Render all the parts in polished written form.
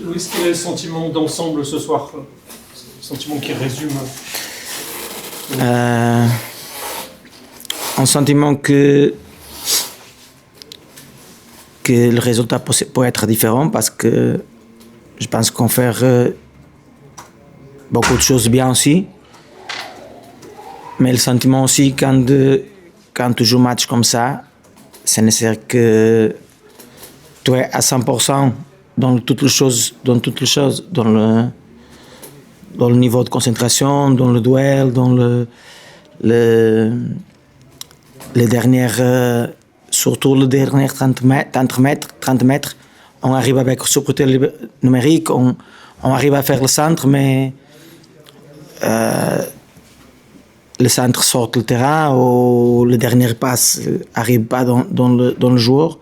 Louis, quel est le sentiment d'ensemble ce soir? Le sentiment qui résume. Un sentiment que le résultat peut être différent parce que je pense qu'on fait beaucoup de choses bien aussi. Mais le sentiment aussi quand tu joues un match comme ça, c'est nécessaire que tu es à 100% dans toutes les choses, dans le niveau de concentration, dans le duel, dans les dernières, surtout les dernières 30 mètres, on arrive avec supporter numérique, on arrive à faire le centre, mais le centre sort du terrain ou le dernier passe n'arrive pas dans le joueur.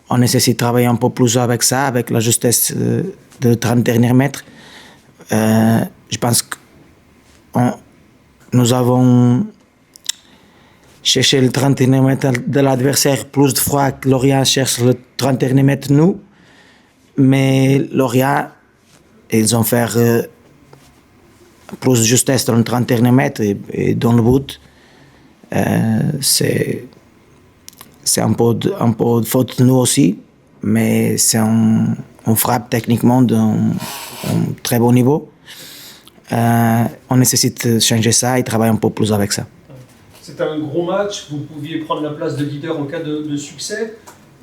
On nécessite de travailler un peu plus avec ça, avec la justesse de 30 derniers mètres. Je pense que nous avons cherché le 30 derniers mètres de l'adversaire plus de fois que Lorient cherche le 30 derniers mètres de nous. Mais Lorient, ils ont fait plus de justesse dans le 30 derniers mètres et dans le but. C'est un peu de faute de nous aussi, mais on frappe techniquement d'un très bon niveau. On nécessite de changer ça et travailler un peu plus avec ça. C'était un gros match, vous pouviez prendre la place de leader en cas de succès.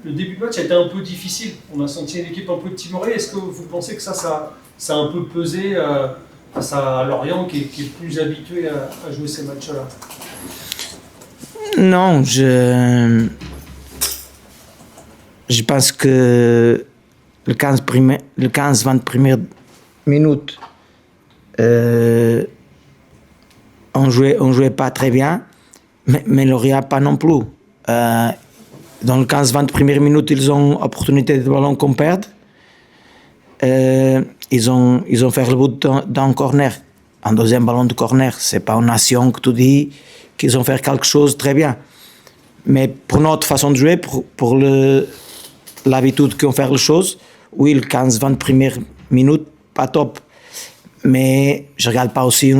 Le début de match a été un peu difficile, on a senti une équipe un peu timorée. Est-ce que vous pensez que ça a un peu pesé face à Lorient qui est plus habitué à jouer ces matchs-là? Non, je pense que le 15-20 premières minutes, on jouait pas très bien, mais Lorient pas non plus. Dans le 15-20 premières minutes, ils ont opportunité de ballon qu'on perd. Ils ont fait le but d'un corner, un deuxième ballon de corner. C'est pas une nation que tu dis qu'ils ont fait quelque chose de très bien. Mais pour notre façon de jouer, pour l'habitude qu'on fait les choses, oui, le 15-20 premières minutes, pas top. Mais je regarde pas aussi,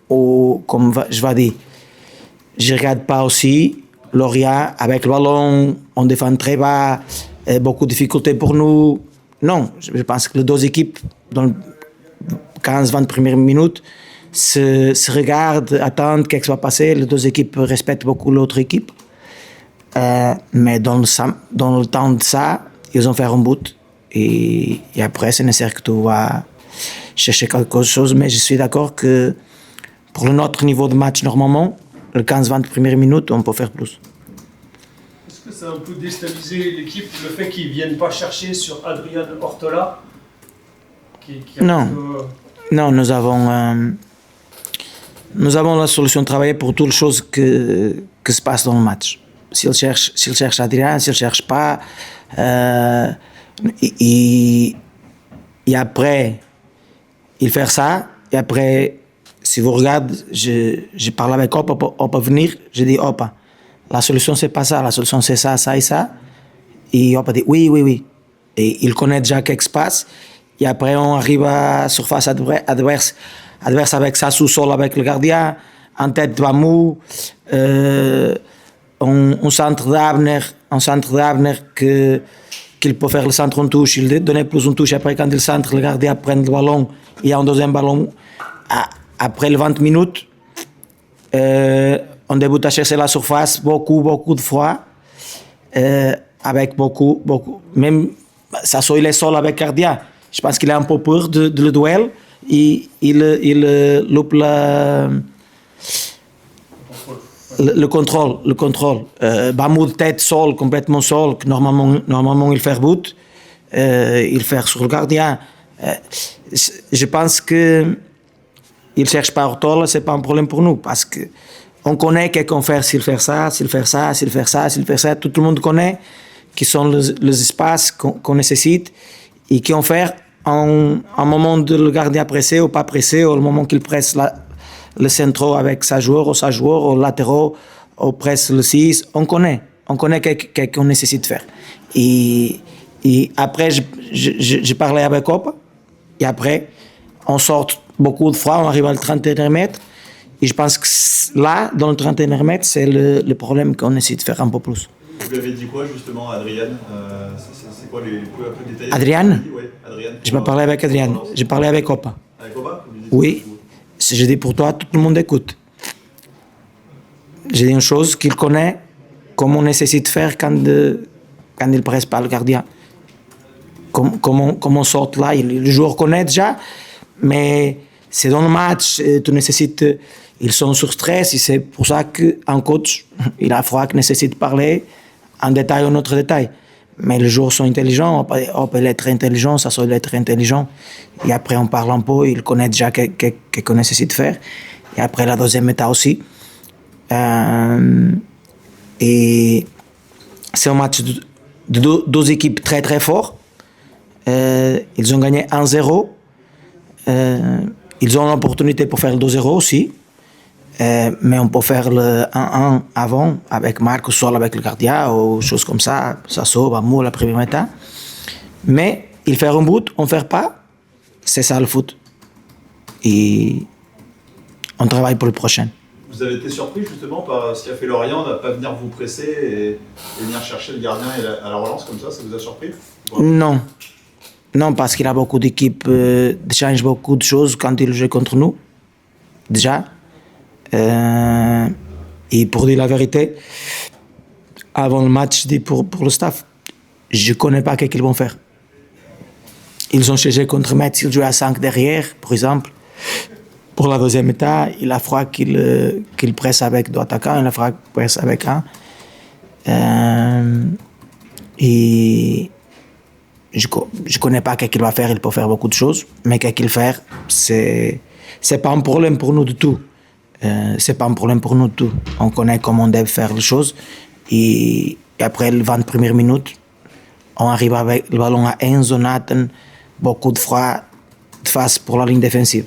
comme je vais dire, je regarde pas aussi Lorient avec le ballon, on défend très bas, beaucoup de difficultés pour nous. Non, je pense que les deux équipes, dans les 15-20 premières minutes, se regardent, attendent qu'est-ce qui va passer. Les deux équipes respectent beaucoup l'autre équipe. Mais dans le temps de ça, ils ont fait un but. Et après, c'est nécessaire que tu vas chercher quelque chose. Mais je suis d'accord que pour notre niveau de match, normalement, le 15-20 premières minutes, on peut faire plus. Est-ce que ça a un peu déstabilisé l'équipe, le fait qu'ils ne viennent pas chercher sur Adrian Ortola Non. Non, nous avons la solution de travailler pour toutes les choses que se passent dans le match. S'il cherche Adrien, s'il ne cherche pas, et après, il fait ça, et après, si vous regardez, je parle avec Opa venir, je dis Opa, la solution c'est pas ça, la solution c'est ça, ça et ça. Et Opa dit oui. Et il connaît déjà qu'est-ce qui se passe. Et après on arrive à la surface adverse avec ça sous-sol avec le gardien, en tête de Bamou, un centre d'Abner qu'il peut faire le centre en touche, il donne plus une touche, après quand il centre, le gardien prend le ballon, il y a un deuxième ballon. Après les 20 minutes, on débute à chercher la surface beaucoup de fois, avec beaucoup, même ça soit il est seul avec gardien. Je pense qu'il a un peu peur de le duel, il loupe le contrôle. Bamou de tête seul, complètement seul, que normalement il fait but, il fait sur le gardien. Je pense que il cherche pas Ortola, c'est pas un problème pour nous parce que on connaît qu'est-ce qu'on fait s'il fait ça, tout le monde connaît qui sont les espaces qu'on nécessite et qui ont fait un moment de le gardien pressé ou pas pressé, ou le moment qu'il presse le centre avec sa joueur, ou latéraux, ou presse le 6, on connaît qu'est-ce qu'on nécessite de faire. Et Et après, je parlais avec Opa. Et après, on sort beaucoup de fois, on arrive à le 31 mètres. Et je pense que là, dans le 31 mètres, c'est le problème qu'on essaie de faire un peu plus. Vous lui avez dit quoi justement à Adriane? C'est quoi les points un peu détaillés? Adriane? Oui, Adriane. Je n'ai pas parlé avec Adriane, j'ai parlé avec Opa. Avec Opa? Oui, si je dis pour toi, tout le monde écoute. J'ai dit une chose qu'il connaît, comment on nécessite de faire quand il ne presse pas le gardien. Comment on sort là, le joueur connaît déjà, mais c'est dans le match, tu nécessites, ils sont sur stress, et c'est pour ça qu'un coach, il a froid qu'il nécessite de parler en détail ou en autre détail. Mais les joueurs sont intelligents, on peut être intelligent, ça doit être intelligent. Et après, on parle un peu, il connaît déjà ce qu'on nécessite de faire. Et après, la deuxième étape aussi. Et c'est un match de deux équipes très très fortes. Ils ont gagné 1-0. Ils ont l'opportunité pour faire le 2-0 aussi. Mais on peut faire le 1-1 avant avec Marc, soit avec le gardien ou choses comme ça. Ça sauve à moi la première mi-temps. Mais il fait un but, on ne fait pas. C'est ça le foot. Et on travaille pour le prochain. Vous avez été surpris justement par ce qu'a fait Lorient, de ne pas venir vous presser et venir chercher le gardien à la relance comme ça vous a surpris? Non. Non, parce qu'il y a beaucoup d'équipes qui changent beaucoup de choses quand ils jouent contre nous. Déjà. Et pour dire la vérité, avant le match, je dis pour le staff, je ne connais pas ce qu'ils vont faire. Ils ont changé contre Metz, ils jouaient à 5 derrière, par exemple. Pour la deuxième étape, il a fallu qu'il presse avec deux attaquants, il a fallu qu'il presse avec un. Et je ne connais pas ce qu'il va faire, il peut faire beaucoup de choses, mais ce qu'il fait, c'est pas un problème pour nous du tout. C'est pas un problème pour nous du tout. On connaît comment on doit faire les choses. Et après les 20 premières minutes, on arrive avec le ballon à Enzo, Nathan, beaucoup de froid de face pour la ligne défensive.